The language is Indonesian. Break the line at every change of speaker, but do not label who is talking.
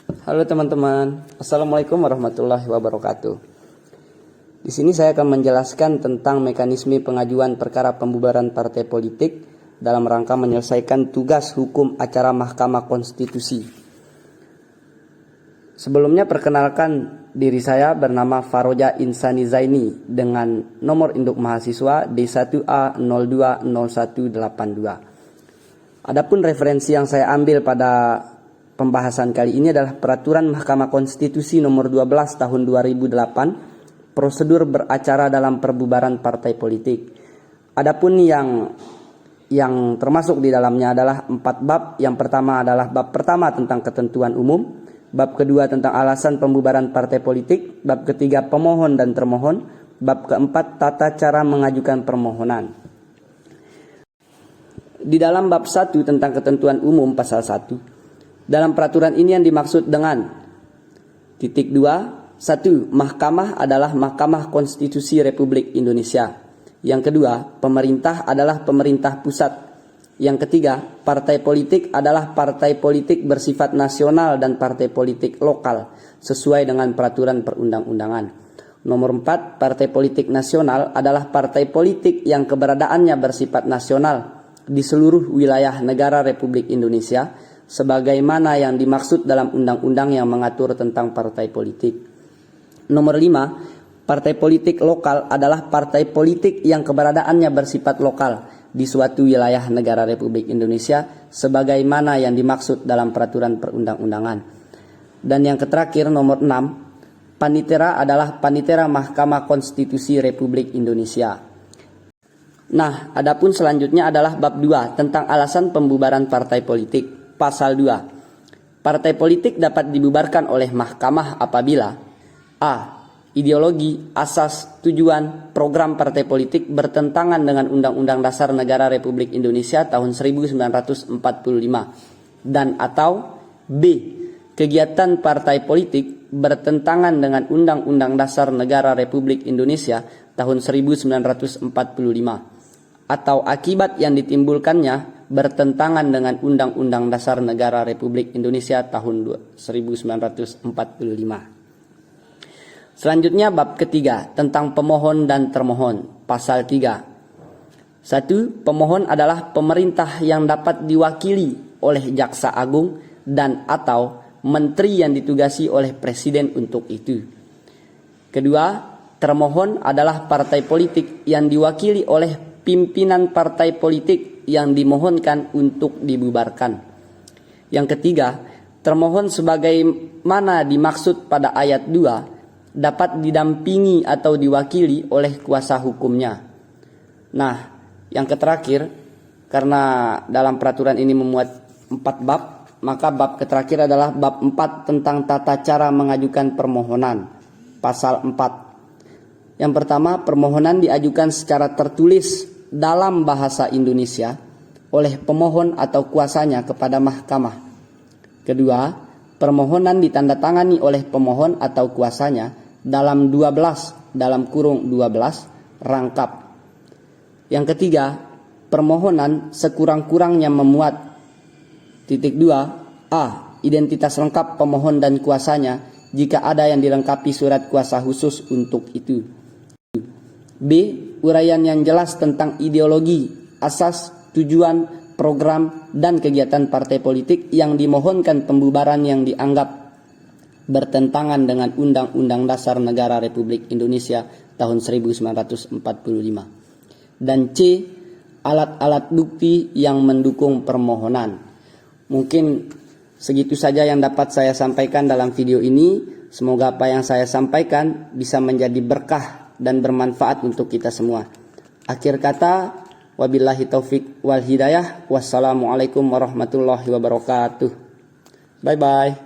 Halo teman-teman, Assalamualaikum warahmatullahi wabarakatuh. Di sini saya akan menjelaskan tentang mekanisme pengajuan perkara pembubaran partai politik dalam rangka menyelesaikan tugas hukum acara Mahkamah Konstitusi. Sebelumnya perkenalkan diri saya bernama Faroja Insani Zaini dengan nomor induk mahasiswa D1A020182. Adapun referensi yang saya ambil pada pembahasan kali ini adalah Peraturan Mahkamah Konstitusi Nomor 12 Tahun 2008, prosedur beracara dalam perbubaran partai politik. Adapun yang termasuk di dalamnya adalah 4 bab. Yang pertama adalah bab pertama tentang ketentuan umum, bab kedua tentang alasan pembubaran partai politik, bab ketiga pemohon dan termohon, bab keempat tata cara mengajukan permohonan. Di dalam bab 1 tentang ketentuan umum pasal 1, dalam peraturan ini yang dimaksud dengan titik 2, 1. Mahkamah adalah Mahkamah Konstitusi Republik Indonesia. Yang kedua, pemerintah adalah pemerintah pusat. Yang ketiga, partai politik adalah partai politik bersifat nasional dan partai politik lokal sesuai dengan peraturan perundang-undangan. Nomor 4, partai politik nasional adalah partai politik yang keberadaannya bersifat nasional di seluruh wilayah negara Republik Indonesia sebagaimana yang dimaksud dalam undang-undang yang mengatur tentang partai politik. Nomor 5, partai politik lokal adalah partai politik yang keberadaannya bersifat lokal di suatu wilayah negara Republik Indonesia sebagaimana yang dimaksud dalam peraturan perundang-undangan. Dan yang terakhir nomor 6, panitera adalah panitera Mahkamah Konstitusi Republik Indonesia. Nah, adapun selanjutnya adalah bab 2 tentang alasan pembubaran partai politik. Pasal 2. Partai politik dapat dibubarkan oleh mahkamah apabila a. Ideologi, asas, tujuan, program partai politik bertentangan dengan Undang-Undang Dasar Negara Republik Indonesia tahun 1945 dan atau b. Kegiatan partai politik bertentangan dengan Undang-Undang Dasar Negara Republik Indonesia tahun 1945 atau akibat yang ditimbulkannya bertentangan dengan Undang-Undang Dasar Negara Republik Indonesia tahun 1945. Selanjutnya bab ketiga tentang pemohon dan termohon. Pasal 3. 1. Pemohon adalah pemerintah yang dapat diwakili oleh Jaksa Agung dan atau menteri yang ditugasi oleh Presiden untuk itu. Kedua, termohon adalah partai politik yang diwakili oleh pimpinan partai politik yang dimohonkan untuk dibubarkan. Yang ketiga, termohon sebagaimana dimaksud pada ayat 2 dapat didampingi atau diwakili oleh kuasa hukumnya. Nah, yang terakhir, karena dalam peraturan ini memuat 4 bab, maka bab terakhir adalah bab 4 tentang tata cara mengajukan permohonan. Pasal 4. Yang pertama, permohonan diajukan secara tertulis dalam bahasa Indonesia oleh pemohon atau kuasanya kepada mahkamah. Kedua, permohonan ditandatangani oleh pemohon atau kuasanya dalam 12 rangkap. Yang ketiga, permohonan sekurang-kurangnya memuat titik 2 a. Identitas lengkap pemohon dan kuasanya jika ada yang dilengkapi surat kuasa khusus untuk itu. B. Uraian yang jelas tentang ideologi, asas, tujuan, program, dan kegiatan partai politik yang dimohonkan pembubaran yang dianggap bertentangan dengan Undang-Undang Dasar Negara Republik Indonesia tahun 1945. Dan C. Alat-alat bukti yang mendukung permohonan. Mungkin segitu saja yang dapat saya sampaikan dalam video ini. Semoga apa yang saya sampaikan bisa menjadi berkah dan bermanfaat untuk kita semua. Akhir kata, wabillahi taufik wal hidayah. Wassalamualaikum warahmatullahi wabarakatuh. Bye bye.